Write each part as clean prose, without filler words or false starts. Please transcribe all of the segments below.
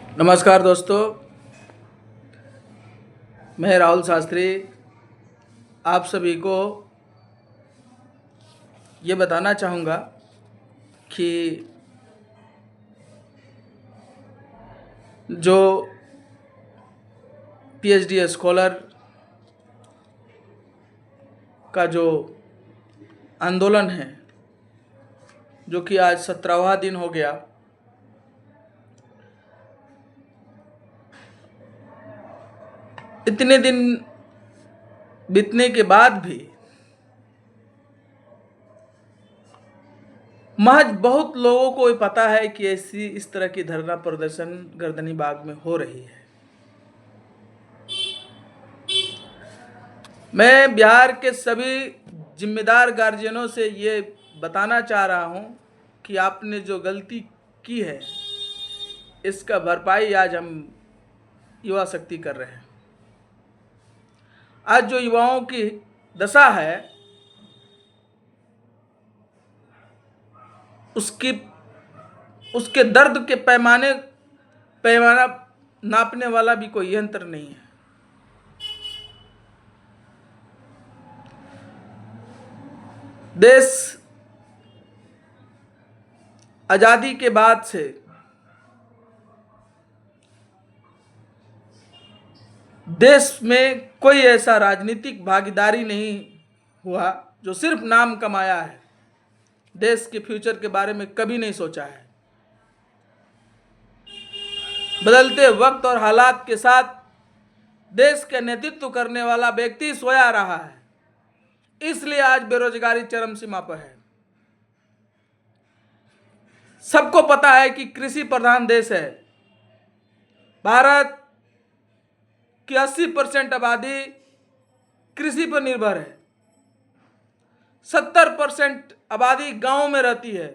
नमस्कार दोस्तों, मैं राहुल शास्त्री आप सभी को ये बताना चाहूँगा कि जो पीएचडी स्कॉलर का जो आंदोलन है, जो कि आज 17वां दिन हो गया, इतने दिन बीतने के बाद भी महज बहुत लोगों को पता है कि ऐसी इस तरह की धरना प्रदर्शन गर्दनी बाग में हो रही है। मैं बिहार के सभी जिम्मेदार गार्जियनों से ये बताना चाह रहा हूँ कि आपने जो गलती की है, इसका भरपाई आज हम युवा शक्ति कर रहे हैं। आज जो युवाओं की दशा है, उसके दर्द के पैमाना नापने वाला भी कोई यंत्र नहीं है। देश आजादी के बाद से देश में कोई ऐसा राजनीतिक भागीदारी नहीं हुआ जो सिर्फ नाम कमाया है, देश के फ्यूचर के बारे में कभी नहीं सोचा है। बदलते वक्त और हालात के साथ देश का नेतृत्व करने वाला व्यक्ति सोया रहा है, इसलिए आज बेरोजगारी चरम सीमा पर है। सबको पता है कि कृषि प्रधान देश है। भारत की 80% आबादी कृषि पर निर्भर है। 70% आबादी गांव में रहती है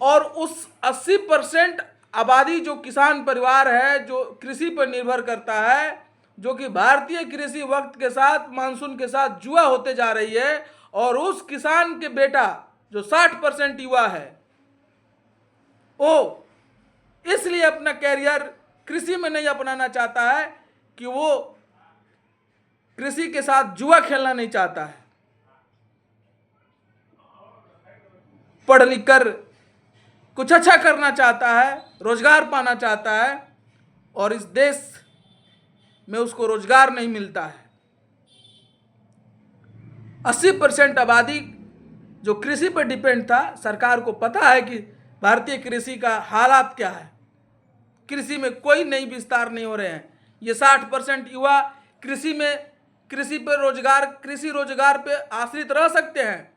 और उस 80% आबादी जो किसान परिवार है, जो कृषि पर निर्भर करता है, जो कि भारतीय कृषि वक्त के साथ मानसून के साथ जुआ होते जा रही है, और उस किसान के बेटा जो 60% युवा है, वो इसलिए अपना कैरियर कृषि में नहीं अपनाना चाहता है कि वो कृषि के साथ जुआ खेलना नहीं चाहता है। पढ़ लिख कर कुछ अच्छा करना चाहता है, रोजगार पाना चाहता है, और इस देश में उसको रोजगार नहीं मिलता है। 80% आबादी जो कृषि पर डिपेंड था, सरकार को पता है कि भारतीय कृषि का हालात क्या है। कृषि में कोई नई विस्तार नहीं हो रहे हैं। ये 60% युवा कृषि रोजगार पे आश्रित रह सकते हैं।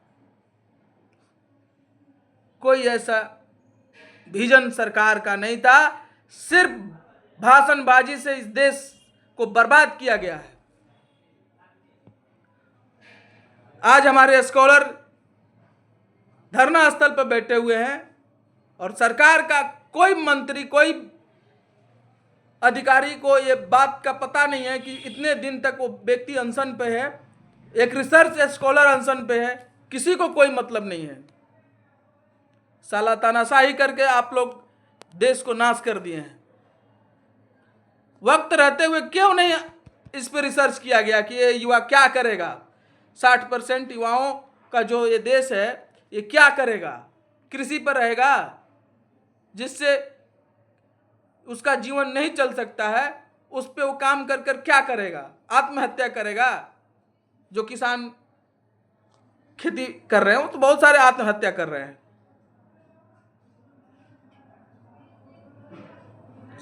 कोई ऐसा विजन सरकार का नहीं था, सिर्फ भाषणबाजी से इस देश को बर्बाद किया गया है। आज हमारे स्कॉलर धरना स्थल पर बैठे हुए हैं और सरकार का कोई मंत्री, कोई अधिकारी को ये बात का पता नहीं है कि इतने दिन तक वो व्यक्ति अनशन पे है, एक रिसर्च स्कॉलर अनशन पे है। किसी को कोई मतलब नहीं है। साला तानाशाही करके आप लोग देश को नाश कर दिए हैं। वक्त रहते हुए क्यों नहीं इस पर रिसर्च किया गया कि ये युवा क्या करेगा? 60% युवाओं का जो ये देश है, ये क्या करेगा? कृषि पर रहेगा, जिससे उसका जीवन नहीं चल सकता है। उस पे वो काम कर कर क्या करेगा? आत्महत्या करेगा। जो किसान खेती कर रहे हैं, वो तो बहुत सारे आत्महत्या कर रहे हैं।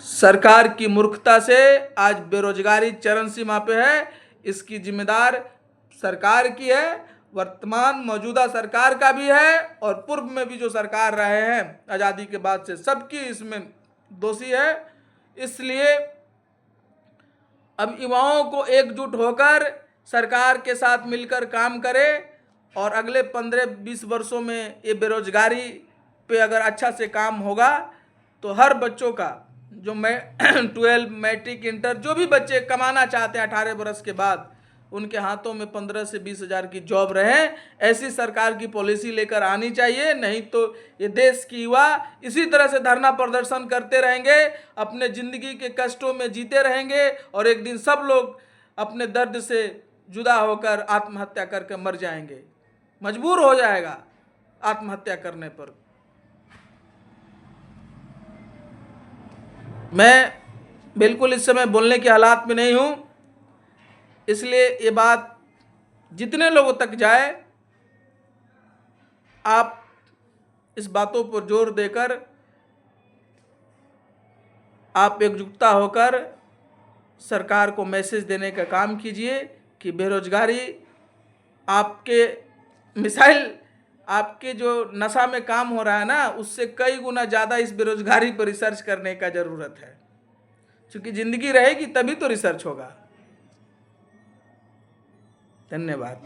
सरकार की मूर्खता से आज बेरोजगारी चरम सीमा पे है। इसकी जिम्मेदार सरकार की है, वर्तमान मौजूदा सरकार का भी है, और पूर्व में भी जो सरकार रहे हैं आज़ादी के बाद से, सबकी इसमें दोषी है। इसलिए अब युवाओं को एकजुट होकर सरकार के साथ मिलकर काम करें, और अगले 15-20 वर्षों में ये बेरोजगारी पे अगर अच्छा से काम होगा तो हर बच्चों का, जो 12 मैट्रिक इंटर जो भी बच्चे कमाना चाहते हैं 18 वर्ष के बाद, उनके हाथों में 15 से 20 हज़ार की जॉब रहे। ऐसी सरकार की पॉलिसी लेकर आनी चाहिए, नहीं तो ये देश की युवा इसी तरह से धरना प्रदर्शन करते रहेंगे, अपने ज़िंदगी के कष्टों में जीते रहेंगे और एक दिन सब लोग अपने दर्द से जुदा होकर आत्महत्या करके मर जाएंगे, मजबूर हो जाएगा आत्महत्या करने पर। मैं बिल्कुल इस समय बोलने के हालात में नहीं हूँ, इसलिए ये बात जितने लोगों तक जाए आप इस बातों पर जोर देकर आप एकजुटता होकर सरकार को मैसेज देने का काम कीजिए कि बेरोजगारी आपके मिसाइल आपके जो नशा में काम हो रहा है ना, उससे कई गुना ज़्यादा इस बेरोजगारी पर रिसर्च करने का ज़रूरत है, क्योंकि ज़िंदगी रहेगी तभी तो रिसर्च होगा। धन्यवाद।